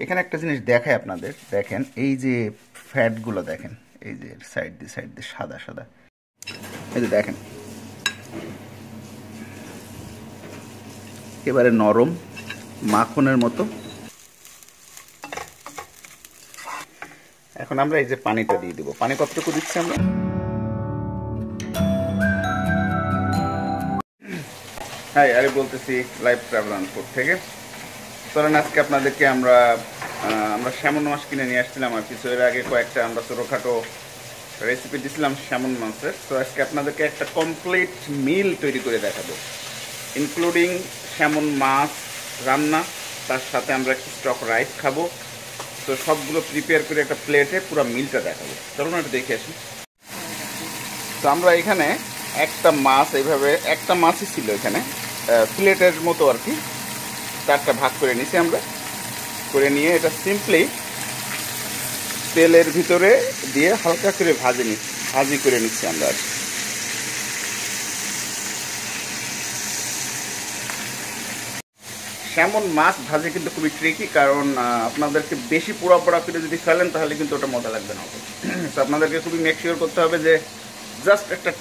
এখানে একটা জিনিস দেখায় আপনাদের, দেখেন এই যে ফ্যাটগুলো দেখেন, এই যে সাইড দিয়ে সাদা সাদা, এই যে দেখেন একেবারে নরম মাখনের মতো। এখন আমরা এই যে পানিটা দিয়ে দিব। পানি কতটুকু দিচ্ছি আমরা? হ্যাঁ, আরে বলতেছি লাইভ ট্রাভেল অন ফুড থেকে। চলেন আজকে আপনাদেরকে আমরা স্যামন মাছ কিনে নিয়ে আসছিলাম আর কিছু এর আগে কয়েকটা আমরা ছোটোখাটো রেসিপি দিছিলাম স্যামন মাছের। তো আজকে আপনাদেরকে একটা কমপ্লিট মিল তৈরি করে দেখাবো, ইনক্লুডিং স্যামন মাছ রান্না, তার সাথে আমরা একটু স্টক রাইস খাবো। তো সবগুলো প্রিপেয়ার করে একটা প্লেটে পুরো মিলটা দেখাবো। চলুন একটু দেখে আসি। তো আমরা এখানে একটা মাছ, এইভাবে একটা মাছই ছিল এখানে, প্লেটের মতো আর কি, চারটা ভাগ করে নিছি আমরা। করে নিয়ে এটা সিম্পলি তেলের ভিতরে দিয়ে হালকা করে ভাজি করে নিচ্ছি আমরা। স্যামন মাছ ভাজি কিন্তু খুবই ট্রিকি, কারণ আপনাদেরকে বেশি পোড়া পোড়া করে যদি ফেলেন তাহলে কিন্তু ওটা মজা লাগবে না। তো আপনাদেরকে খুবই মেক শিওর করতে হবে যে জাস্ট একটা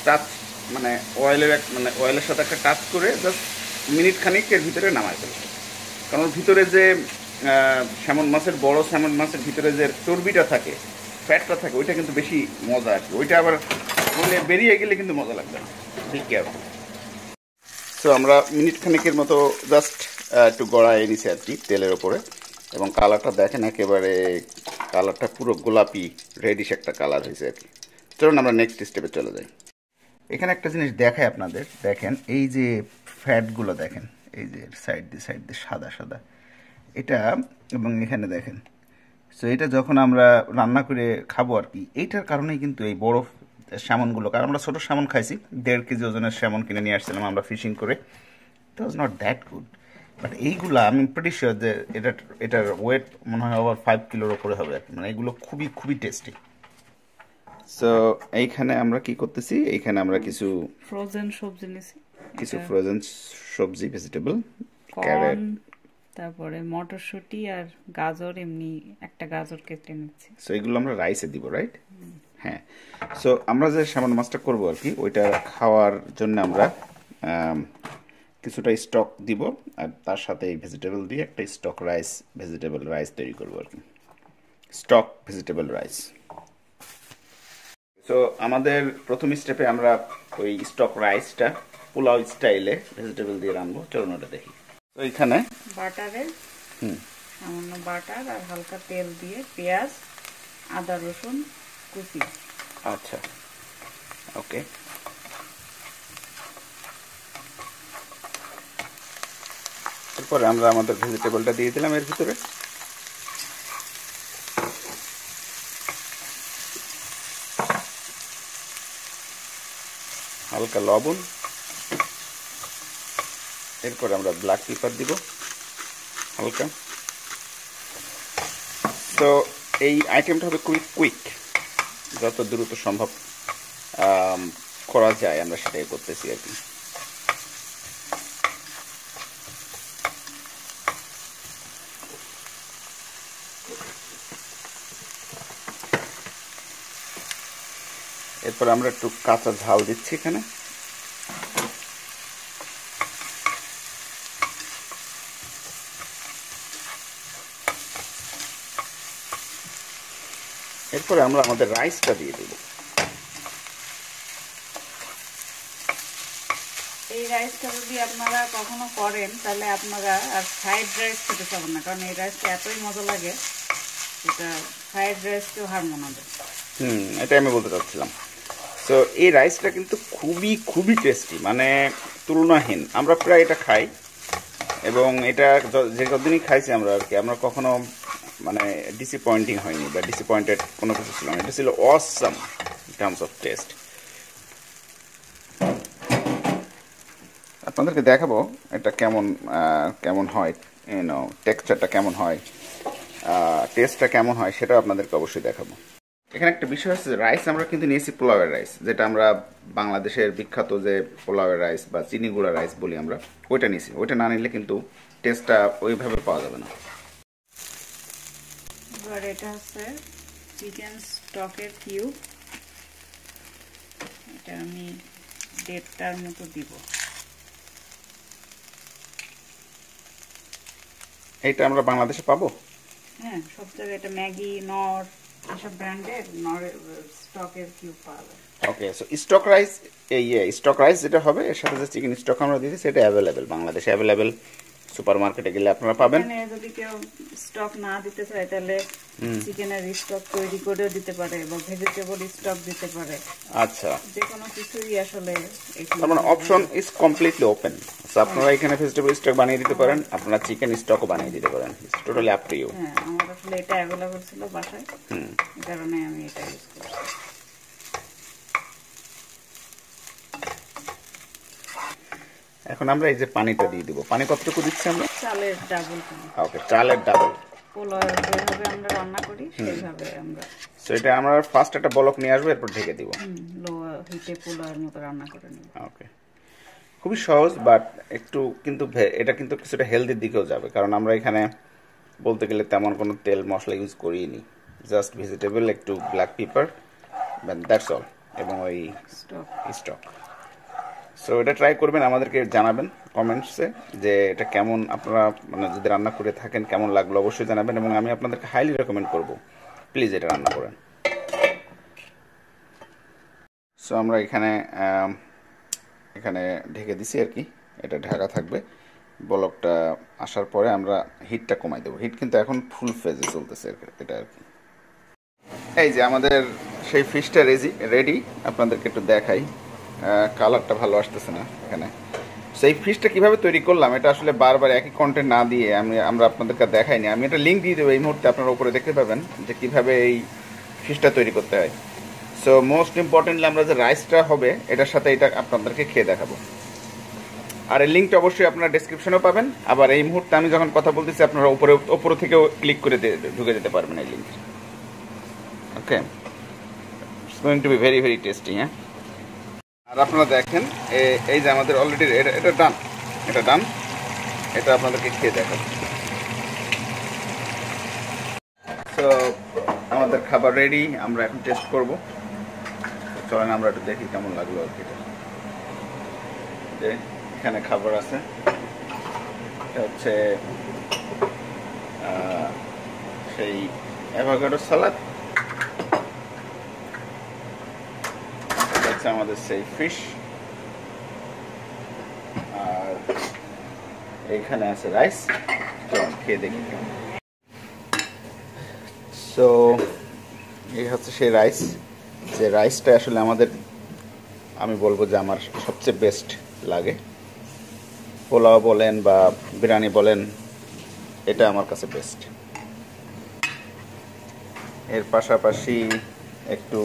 টাচ মানে অয়েলের সাথে একটা টাচ করে জাস্ট মিনিট খানিকের ভিতরে নামায় ফেলবে। কারণ ভিতরে যে বড় স্যামন মাছের ভিতরে যে চর্বিটা থাকে, ফ্যাটটা থাকে, ওইটা কিন্তু বেশি মজা আর কি। ওইটা আবার বেরিয়ে গেলে কিন্তু মজা লাগবে না। ঠিক আছে, তো আমরা মিনিট খানিকের মতো জাস্ট একটু গড়ায় নিছি আর কি তেলের ওপরে, এবং কালারটা দেখেন একেবারে, কালারটা পুরো গোলাপি রেডিশ একটা কালার হয়েছে আর কি। চলুন আমরা নেক্সট স্টেপে চলে যাই। এখানে একটা জিনিস দেখায় আপনাদের, দেখেন এই যে ফ্যাটগুলো দেখেন, এই যে সাইড দিয়ে সাদা সাদা এটা, এবং এখানে দেখেন। সো এটা যখন আমরা রান্না করে খাবো আর কি, এইটার কারণেই কিন্তু এই বড় স্যামনগুলো, কারণ আমরা ছোটো স্যামন খাইছি, 1.5 কেজি ওজনের স্যামন কিনে নিয়ে আসছিলাম আমরা ফিশিং করে, it was not that good. But এইগুলা আমি প্রিটি শিওর যে এটার ওয়েট মনে হয় ওভার 5 কিলোর ওপরে হবে আর কি। মানে এগুলো খুবই খুবই টেস্টি। সো এইখানে আমরা কি করতেছি, এইখানে আমরা কিছু ফ্রোজেন সবজি নিছি, ফ্রোজেন সবজি, ভেজিটেবল, ক্যারেট, তারপরে মটরশুঁটি আর গাজর, এমনি একটা গাজর কেটে নিচ্ছি। সো এগুলো আমরা রাইসে দিব, রাইট? হ্যাঁ। সো আমরা যে স্যামন মাছটা করবো আর কি, ওইটা খাওয়ার জন্য আমরা কিছুটা স্টক দিব, আর তার সাথে এই ভেজিটেবল দিয়ে একটা স্টক রাইস, ভেজিটেবল রাইস তৈরি করবো আর কি, স্টক ভেজিটেবল রাইস। সো আমাদের প্রথম স্টেপে আমরা ওই স্টক রাইসটা পোলাও স্টাইলে ভেজিটেবল দিয়ে রান্নবো। চলুন ওটা দেখি। তো এইখানে বাটারে সামান্য বাটার আর হালকা তেল দিয়ে পেঁয়াজ, আদা, রসুন কুচি। আচ্ছা, ওকে। এরপরে আমরা আমাদের ভেজিটেবলটা দিয়ে দিলাম এর ভিতরে। হালকা লবণ, এরপরে আমরা ব্ল্যাক পেপার দিব হালকা। তো এই আইটেমটা হবে খুবই কুইক, যত দ্রুত সম্ভব করা যায় আমরা সেটাই করতেছি আর কি। এরপর আমরা একটু কাঁচা ঝাল দিচ্ছি এখানে। এরপরে আমরা আমাদের রাইসটা দিয়ে দেব। এই রাইসটা যদি আপনারা কখনো করেন তাহলে আপনারা আর ফ্রাইড রাইস খেতে পাবেন না, কারণ এই রাইসটা এতই মজা লাগে, এটা ফ্রাইড রাইসকেও হার মানাবে। এটাই আমি বলতে চাচ্ছিলাম। তো এই রাইসটা কিন্তু খুবই খুবই টেস্টি, মানে তুলনাহীন। আমরা প্রায় এটা খাই, এবং এটা যে কদিনই খাইছি আমরা আর কি, আমরা কখনো মানে ডিসঅ্যাপয়েন্টিং হয়নি বা ডিসঅ্যাপয়েন্টেড কোনো কিছু ছিল না। এটা ছিল awesome in terms of test. আপনাদেরকে দেখাবো এটা কেমন হয়, টেক্সচারটা কেমন হয়, টেস্টটা কেমন হয়, সেটা আপনাদেরকে অবশ্যই দেখাবো। এখানে একটা বিষয় হচ্ছে, রাইস আমরা কিন্তু নিয়েছি পোলাওয়ের রাইস, যেটা আমরা বাংলাদেশের বিখ্যাত যে পোলাওয়ের রাইস বা চিনি গুঁড়া রাইস বলি আমরা, ওইটা নিয়েছি। ওইটা না নিলে কিন্তু টেস্টটা ওইভাবে পাওয়া যাবে না। এবার এটা হচ্ছে চিকেন স্টকের কিউব, এটা আমি 1.5টার মতো দিব। এটা আমরা বাংলাদেশে পাবো? হ্যাঁ, সব জায়গায় এটা ম্যাগি, নর, এসব ব্র্যান্ডের নরের স্টকের কিউব পাওয়া যায়। Okay, so stock rice, stock rice যেটা হবে এর সাথে যে চিকেন স্টক আমরা দিয়েছি সেটা অ্যাভেলেবেল, বাংলাদেশে অ্যাভেলেবেল, সুপার মার্কেটে গেলে আপনারা পাবেন। এখানে যদি কেউ স্টক না দিতে চায় তাহলে চিকেনের স্টক তৈরি করেও দিতে পারে বা ভেজিটেবল স্টক দিতে পারে। আচ্ছা, যে কোনো কিছুই আসলে তার মানে option is completely open. So আপনারা এখানে ভেজিটেবল স্টক বানিয়ে দিতে পারেন, আপনারা চিকেন স্টকও বানিয়ে দিতে পারেন, it's totally up to you. হ্যাঁ, আমার আসলে এটা অ্যাভেলেবল ছিল বাসায়, এই কারণে আমি এটা ইউজ করছি। এখন আমরা এই যে পানিটা দিয়ে দিব, পানি কতটুকু দিচ্ছি আমরা? চালের ডাবল পানি। ওকে, চালের ডাবল। পোলাও যেভাবে আমরা রান্না করি সেইভাবে আমরা। সো এটা আমরা ফার্স্ট একটা বলক নিয়ে আসবো, এরপর ঢেকে দিব। লো হিটে পোলাওয়ের মতো রান্না করে নেব। ওকে, খুবই সহজ, বাট একটু কিন্তু এটা কিন্তু কিছুটা হেলদির দিকেও যাবে, কারণ আমরা এখানে বলতে গেলে তেমন কোনো তেল মশলা ইউজ করিনি, জাস্ট ভেজিটেবল, একটু ব্ল্যাক পেপার, দ্যাটস অল, এবং ওই স্টক। সো এটা ট্রাই করবেন, আমাদেরকে জানাবেন কমেন্টসে যে এটা কেমন, আপনারা মানে যদি রান্না করে থাকেন কেমন লাগলো অবশ্যই জানাবেন, এবং আমি আপনাদেরকে হাইলি রেকমেন্ড করব প্লিজ এটা রান্না করেন। সো আমরা এখানে এখানে ঢেকে দিছি আর কি, এটা ঢাকা থাকবে। বলকটা আসার পরে আমরা হিটটা কমাই দেবো, হিট কিন্তু এখন ফুল ফেজে চলতেছে এটা আর কি। এই যে আমাদের সেই ফিশটা রেডি, আপনাদেরকে একটু দেখাই, কালারটা ভালো আসতেছে না এখানে। সেই ফিশটা কিভাবে তৈরি করলাম এটা আসলে বারবার একই কন্টেন্ট না দিয়ে আমরা আপনাদেরকে দেখাইনি, আমি একটা লিঙ্ক দিয়ে দেবো এই মুহূর্তে, আপনারা উপরে দেখতে পাবেন যে কিভাবে এই ফিশটা তৈরি করতে হয়। সো মোস্ট ইম্পর্টেন্টলি আমরা যে রাইসটা হবে এটার সাথে এটা আপনাদেরকে খেয়ে দেখাবো, আর এই লিঙ্কটা অবশ্যই আপনারা ডেসক্রিপশনেও পাবেন, আবার এই মুহূর্তে আমি যখন কথা বলতেছি আপনারা উপরে থেকেও ক্লিক করে ঢুকে যেতে পারবেন এই link. Okay, it's going to be very very tasty. হ্যাঁ, আর আপনারা দেখেন এই যে আমাদের অলরেডি এটা ডান, এটা আপনাদেরকে খেয়ে দেখাবো। তো আমাদের খাবার রেডি, আমরা এখন টেস্ট করব। চলেন আমরা একটু দেখি কেমন লাগলো আর কি। যে এখানে খাবার আছে, এটা হচ্ছে সেই অ্যাভোকাডো সালাদ, এটা হচ্ছে আমাদের সেই ফিশ, আর এইখানে আছে রাইস। চলুন খেয়ে দেখি। সো এই হচ্ছে সেই রাইস, যে রাইসটা আসলে আমাদের, আমি বলবো যে আমার সবচেয়ে বেস্ট লাগে। পোলাও বলেন বা বিরিয়ানি বলেন, এটা আমার কাছে বেস্ট। এর পাশাপাশি একটু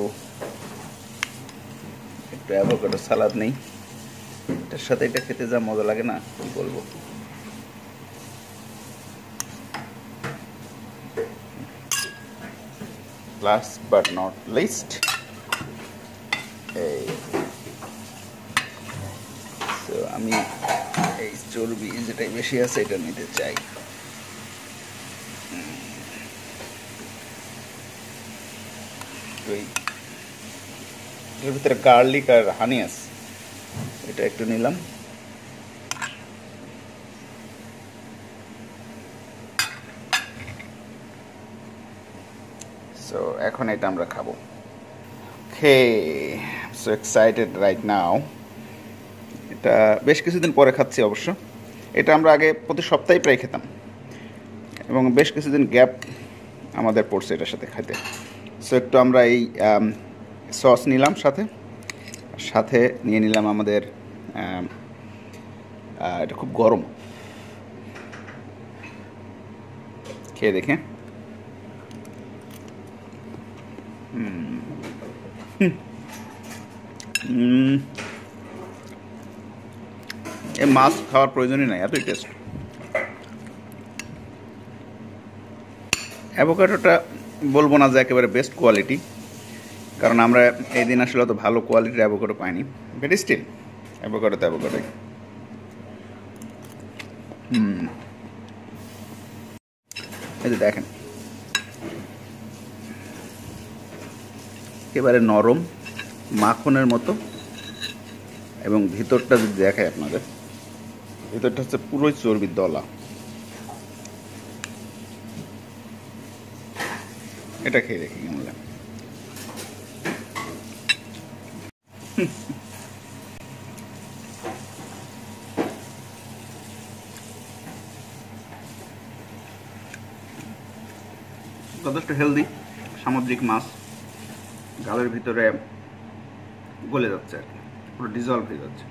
অ্যাভোকাডো সালাদ নেই, এটার সাথে এটা খেতে যা মজা লাগে না কি বলবো। লাস্ট বাট নট লিস্ট, এই তো আমি এই চর্বি যেটাই বেশি আছে এটা নিতে চাই। এর ভিতরে গার্লিক আর হানি আছে, এটা একটু নিলাম। সো এখন এটা আমরা খাবো। ওকে, সো এক্সাইটেড রাইট নাও। এটা বেশ কিছুদিন পরে খাচ্ছি অবশ্য, এটা আমরা আগে প্রতি সপ্তাহে প্রায় খেতাম, এবং বেশ কিছুদিন গ্যাপ আমাদের পড়ছে এটার সাথে খাইতে। সো একটু আমরা এই সস নিলাম, সাথে নিয়ে নিলাম আমাদের, এটা খুব গরম, খেয়ে দেখে। এ মাছ খাওয়ার প্রয়োজনই নাই, এতই টেস্ট। অ্যাভোকাডোটা বলবো না যে একেবারে বেস্ট কোয়ালিটি, কারণ আমরা এই দিন আসলে অত ভালো কোয়ালিটির অ্যাভোকাডো পাইনি, বাট স্টিল অ্যাভোকাডো তো অ্যাভোকাডোই। এই যে দেখেন একেবারে নরম মাখনের মতো, এবং ভিতরটা যদি দেখায় আপনাদের, ভিতরটা হচ্ছে পুরোই চর্বির দলা। এটা খেয়ে দেখি কেমন লাগে। যথেষ্ট হেলদি সামুদ্রিক মাছ, গালের ভিতরে গলে যাচ্ছে আর কি, পুরো ডিজলভ হয়ে যাচ্ছে।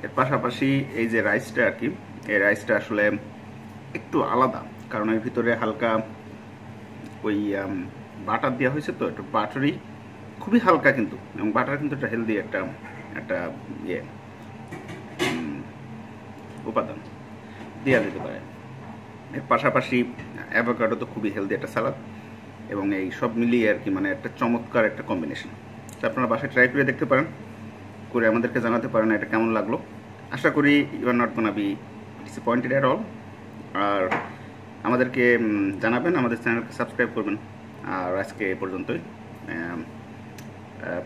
এর পাশাপাশি এই যে রাইসটা আর কি, এই রাইসটা আসলে একটু আলাদা, কারণ এর ভিতরে হালকা ওই বাটার দেওয়া হয়েছে, তো একটু বাটারই, খুবই হালকা কিন্তু, এবং বাটার কিন্তু একটা হেলদি একটা একটা ইয়ে উপাদান দেওয়া যেতে পারে। এর পাশাপাশি অ্যাভোকাডো তো খুবই হেলদি একটা সালাদ, এবং এই সব মিলিয়ে আর কি মানে একটা চমৎকার একটা কম্বিনেশন। তো আপনারা বাসায় ট্রাই করে দেখতে পারেন, করে আমাদেরকে জানাতে পারেন এটা কেমন লাগলো। আশা করি you are not gonna be disappointed at all. আর আমাদেরকে জানাবেন, আমাদের চ্যানেলকে সাবস্ক্রাইব করবেন। আর আজকে এ পর্যন্তই।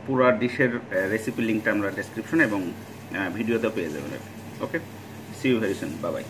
পুরো ডিশের রেসিপি লিঙ্কটা আমরা ডেসক্রিপশনে এবং ভিডিওতেও পেয়ে যাবেন। Okay, see you very soon, bye by.